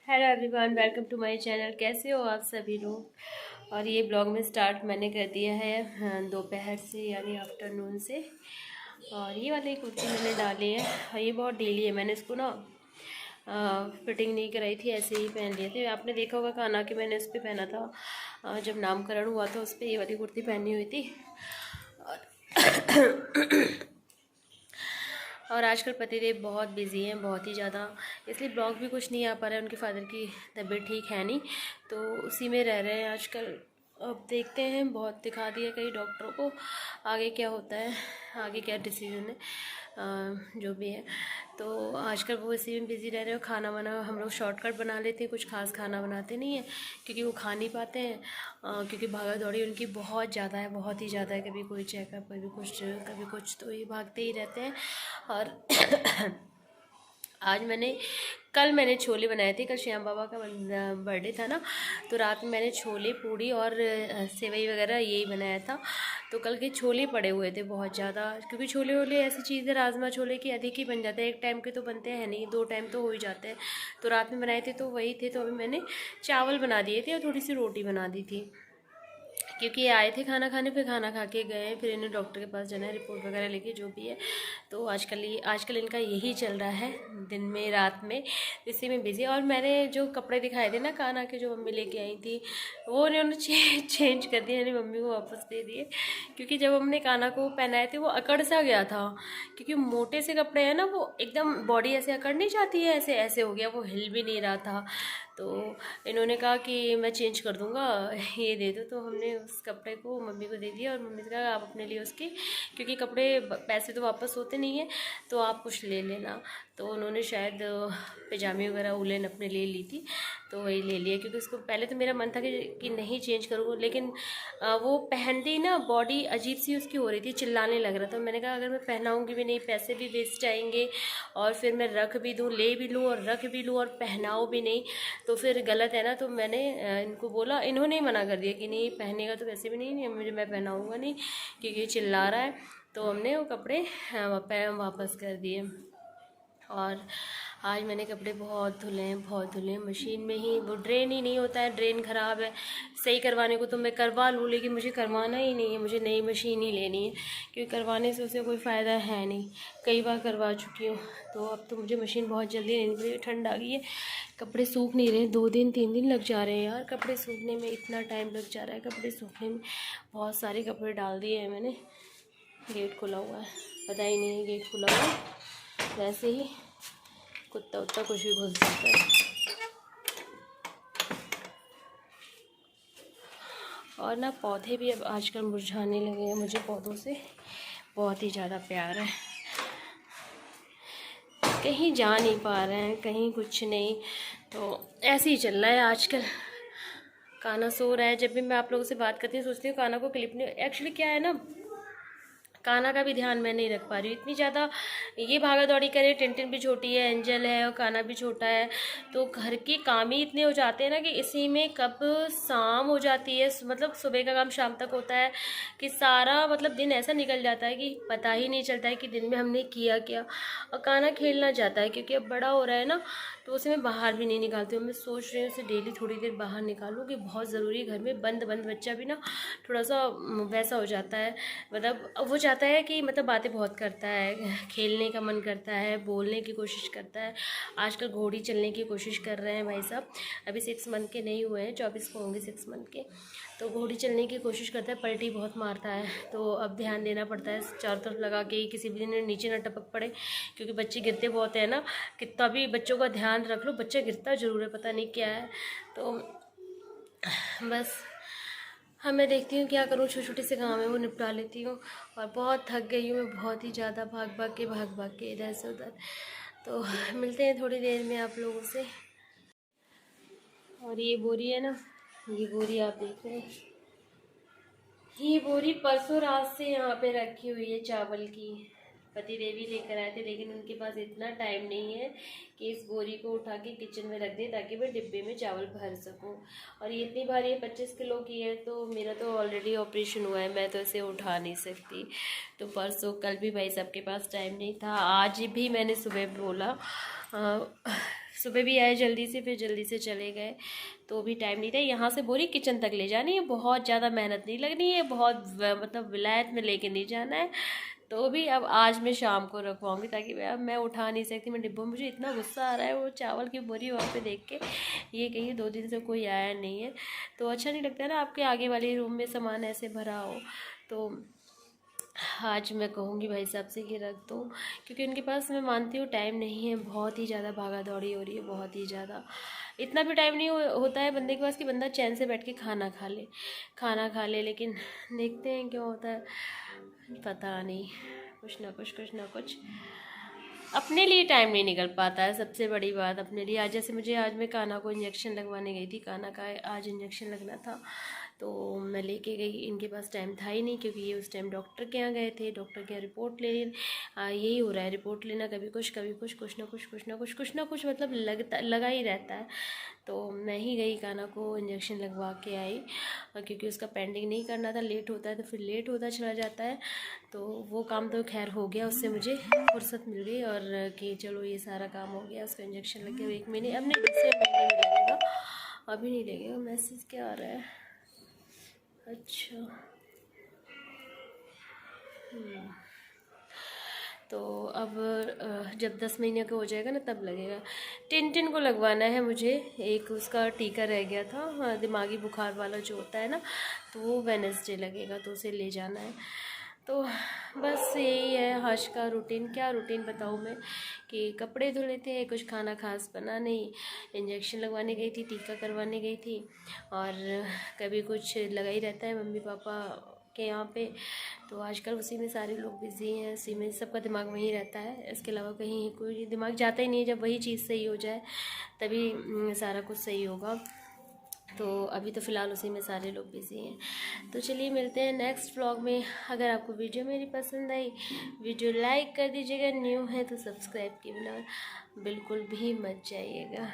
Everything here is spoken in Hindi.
Hello everyone, welcome to my channel. कैसे हो आप सभी लोग। और ये ब्लॉग में स्टार्ट मैंने कर दिया है दोपहर से यानी आफ्टरनून से। और ये वाली कुर्ती मैंने डाली है और ये बहुत ढीली है। मैंने इसको ना फिटिंग नहीं कराई थी, ऐसे ही पहन लिए थे। आपने देखा होगा खाना कि मैंने उस पर पहना था, जब नामकरण हुआ था उस पर ये वाली कुर्ती पहनी हुई थी। और आजकल पतिदेव बहुत बिजी हैं, बहुत ही ज़्यादा, इसलिए ब्लॉग भी कुछ नहीं आ पा रहा है। उनके फादर की तबीयत ठीक है नहीं, तो उसी में रह रहे हैं आजकल। अब देखते हैं, बहुत दिखा दिया कई डॉक्टरों को, आगे क्या होता है, आगे क्या डिसीजन है, जो भी है। तो आजकल वो इसी में बिज़ी रह रहे हो। खाना वाना हम लोग शॉर्टकट बना लेते हैं, कुछ खास खाना बनाते नहीं हैं क्योंकि वो खा नहीं पाते हैं, क्योंकि भागा दौड़ी उनकी बहुत ज़्यादा है, बहुत ही ज़्यादा है। कभी कोई चेकअप, कभी कुछ, तो ये भागते ही रहते हैं। और कल मैंने छोले बनाए थे। कल श्याम बाबा का बर्थडे था ना, तो रात में मैंने छोले, पूड़ी और सेवई वगैरह यही बनाया था। तो कल के छोले पड़े हुए थे बहुत ज़्यादा, क्योंकि छोले वोले ऐसी चीज़ है, राजमा छोले की अधिक ही बन जाते हैं। एक टाइम के तो बनते हैं नहीं, 2 टाइम तो हो ही जाते हैं। तो रात में बनाए थे तो वही थे। तो अभी मैंने चावल बना दिए थे और थोड़ी सी रोटी बना दी थी, क्योंकि ये आए थे खाना खाने, फिर खाना खा के गए, फिर इन्हें डॉक्टर के पास जाना है, रिपोर्ट वगैरह लेके, जो भी है। तो आजकल इनका यही चल रहा है, दिन में रात में इसी में बिजी। और मैंने जो कपड़े दिखाए थे ना कान्हा के, जो मम्मी लेके आई थी, वो उन्होंने चेंज कर दिए, यानी मम्मी को वापस दे दिए। क्योंकि जब हमने कान्हा को पहनाए थे वो अकड़ सा गया था, क्योंकि मोटे से कपड़े हैं ना, वो एकदम बॉडी ऐसे अकड़ नहीं जाती है, ऐसे ऐसे हो गया, वो हिल भी नहीं रहा था। तो इन्होंने कहा कि मैं चेंज कर दूंगा, ये दे दो। तो हमने उस कपड़े को मम्मी को दे दिया और मम्मी से कहा आप अपने लिए उसकी, क्योंकि कपड़े पैसे तो वापस होते नहीं है, तो आप कुछ ले लेना। तो उन्होंने शायद पैजामे वगैरह उलन अपने लिए ली थी, तो वही ले लिया। क्योंकि उसको पहले तो मेरा मन था कि नहीं चेंज करूँ, लेकिन वो पहनते ही ना बॉडी अजीब सी उसकी हो रही थी, चिल्लाने लग रहा था। मैंने कहा अगर मैं पहनाऊँगी भी नहीं, पैसे भी वेस्ट जाएंगे, और फिर मैं रख भी दूँ, ले भी लूँ और रख भी लूँ और पहनाऊँ भी नहीं, तो फिर गलत है ना। तो मैंने इनको बोला, इन्होंने ही मना कर दिया कि नहीं पहनेगा तो वैसे भी नहीं, मुझे, मैं पहनाऊँगा नहीं क्योंकि ये चिल्ला रहा है। तो हमने वो कपड़े वापस कर दिए। और आज मैंने कपड़े बहुत धुले हैं, बहुत धुले हैं मशीन में ही। वो ड्रेन ही नहीं होता है, ड्रेन ख़राब है। सही करवाने को तो मैं करवा लूँ, लेकिन मुझे करवाना ही नहीं है, मुझे नई मशीन ही लेनी है, क्योंकि करवाने से उसे कोई फ़ायदा है नहीं। कई बार करवा चुकी हूँ, तो अब तो मुझे मशीन बहुत जल्दी लेनी पड़ेगी। ठंड आ गई है, कपड़े सूख नहीं रहे, 2 दिन 3 दिन लग जा रहे हैं यार। कपड़े सूखने में इतना टाइम लग जा रहा है, कपड़े सूखने में। बहुत सारे कपड़े डाल दिए हैं मैंने। गेट खुला हुआ है, पता ही नहीं है गेट खुला हुआ है, वैसे ही कुत्ता उत्ता कुछ भी घुस जाता है। और ना पौधे भी अब आजकल मुरझाने लगे हैं, मुझे पौधों से बहुत ही ज़्यादा प्यार है। कहीं जा नहीं पा रहे हैं, कहीं कुछ नहीं, तो ऐसे ही चल रहा है आजकल। कान्हा सो रहा है। जब भी मैं आप लोगों से बात करती हूँ सोचती हूँ कान्हा को क्लिप नहीं, एक्चुअली क्या है ना, कान्हा का भी ध्यान मैं नहीं रख पा रही हूँ इतनी ज़्यादा। ये भागा दौड़ी करे, टिनटिन भी छोटी है, एंजल है, और कान्हा भी छोटा है, तो घर के काम ही इतने हो जाते हैं ना कि इसी में कब शाम हो जाती है, मतलब सुबह का काम शाम तक होता है, कि सारा मतलब दिन ऐसा निकल जाता है कि पता ही नहीं चलता है कि दिन में हमने किया क्या। और कान्हा खेलना चाहता है, क्योंकि अब बड़ा हो रहा है ना, तो उसे मैं बाहर भी नहीं निकालती हूँ। मैं सोच रही हूँ उसे डेली थोड़ी देर बाहर निकालूँ, कि बहुत ज़रूरी है। घर में बंद बंद बच्चा भी ना थोड़ा सा वैसा हो जाता है, मतलब वो चाहता है कि मतलब बातें बहुत करता है, खेलने का मन करता है, बोलने की कोशिश करता है। आजकल घोड़ी चलने की कोशिश कर रहे हैं भाई साहब, अभी 6 मंथ के नहीं हुए हैं, 24 को होंगे 6 मंथ के। तो घोड़ी चलने की कोशिश करता है, पलटी बहुत मारता है, तो अब ध्यान देना पड़ता है चारों तरफ लगा के, किसी भी दिन नीचे ना टपक पड़े, क्योंकि बच्चे गिरते बहुत है ना। कितना भी बच्चों का ध्यान रख लो, बच्चा गिरता ज़रूर है, पता नहीं क्या है। तो बस हाँ, मैं देखती हूँ क्या करूँ, छोटे छोटे से काम है वो निपटा लेती हूँ। और बहुत थक गई हूँ मैं, बहुत ही ज़्यादा, भाग भाग के इधर से उधर। तो मिलते हैं थोड़ी देर में आप लोगों से। और ये बोरी है ना, ये बोरी आप देख रहे हैं, ये बोरी परसों रात से यहाँ पे रखी हुई है चावल की। पति देवी लेकर आए थे, लेकिन उनके पास इतना टाइम नहीं है कि इस बोरी को उठा के किचन में रख दें ताकि मैं डिब्बे में चावल भर सकूं। और ये इतनी भारी है, 25 किलो की है, तो मेरा तो ऑलरेडी ऑपरेशन हुआ है, मैं तो इसे उठा नहीं सकती। तो परसों कल भी भाई साहब के पास टाइम नहीं था, आज भी मैंने सुबह बोला, सुबह भी आए जल्दी से, फिर जल्दी से चले गए, तो भी टाइम नहीं था। यहाँ से बोली किचन तक ले जानी है, बहुत ज़्यादा मेहनत नहीं लगनी है, बहुत मतलब विलायत में लेके नहीं जाना है। तो भी अब आज मैं शाम को रखवाऊँगी, ताकि अब मैं उठा नहीं सकती, मैं डिब्बों में, मुझे इतना गुस्सा आ रहा है वो चावल की बोरी वहाँ पे देख के। ये कहीं 2 दिन से कोई आया नहीं है, तो अच्छा नहीं लगता है ना आपके आगे वाले रूम में सामान ऐसे भरा हो। तो आज मैं कहूँगी भाई साहब से कि रख दो, क्योंकि उनके पास मैं मानती हूँ टाइम नहीं है, बहुत ही ज़्यादा भागा दौड़ी हो रही है, बहुत ही ज़्यादा। इतना भी टाइम नहीं होता है बंदे के पास कि बंदा चैन से बैठ के खाना खा ले, लेकिन देखते हैं क्या होता है, पता नहीं, कुछ ना कुछ अपने लिए टाइम नहीं निकल पाता है, सबसे बड़ी बात अपने लिए। आज जैसे मुझे, आज मैं कान्हा को इंजेक्शन लगवाने गई थी, कान्हा का आज इंजेक्शन लगना था, तो मैं लेके गई, इनके पास टाइम था ही नहीं, क्योंकि ये उस टाइम डॉक्टर के यहाँ गए थे, डॉक्टर के यहाँ रिपोर्ट ले यही हो रहा है, रिपोर्ट लेना, कभी कुछ कुछ ना कुछ मतलब लगा ही रहता है। तो मैं ही गई, कान्हा को इंजेक्शन लगवा के आई, क्योंकि उसका पेंडिंग नहीं करना था, लेट होता है तो फिर लेट होता चला जाता है। तो वो काम तो खैर हो गया, उससे मुझे फुर्सत मिल गई, और कि चलो ये सारा काम हो गया। उसका इंजेक्शन लग गया 1 महीने, अब नहीं, दूसरे महीने में लगेगा, अभी नहीं लगेगा। मैसेज क्या आ रहा है? अच्छा, तो अब जब 10 महीने का हो जाएगा ना तब लगेगा। टिन को लगवाना है मुझे, एक उसका टीका रह गया था, हाँ, दिमागी बुखार वाला जो होता है ना, तो वो वेडनेसडे लगेगा, तो उसे ले जाना है। तो बस यही है आज का रूटीन। क्या रूटीन बताऊँ मैं, कि कपड़े धुले थे, कुछ खाना खास बना नहीं, इंजेक्शन लगवाने गई थी, टीका करवाने गई थी, और कभी कुछ लगा ही रहता है मम्मी पापा के यहाँ पे। तो आजकल उसी में सारे लोग बिज़ी हैं, उसी में सबका दिमाग वहीं रहता है, इसके अलावा कहीं कोई दिमाग जाता ही नहीं है। जब वही चीज़ सही हो जाए तभी सारा कुछ सही होगा। तो अभी तो फ़िलहाल उसी में सारे लोग बिज़ी हैं। तो चलिए मिलते हैं नेक्स्ट व्लॉग में। अगर आपको वीडियो मेरी पसंद आई, वीडियो लाइक कर दीजिएगा, न्यू है तो सब्सक्राइब किए बिना बिल्कुल भी मत जाइएगा।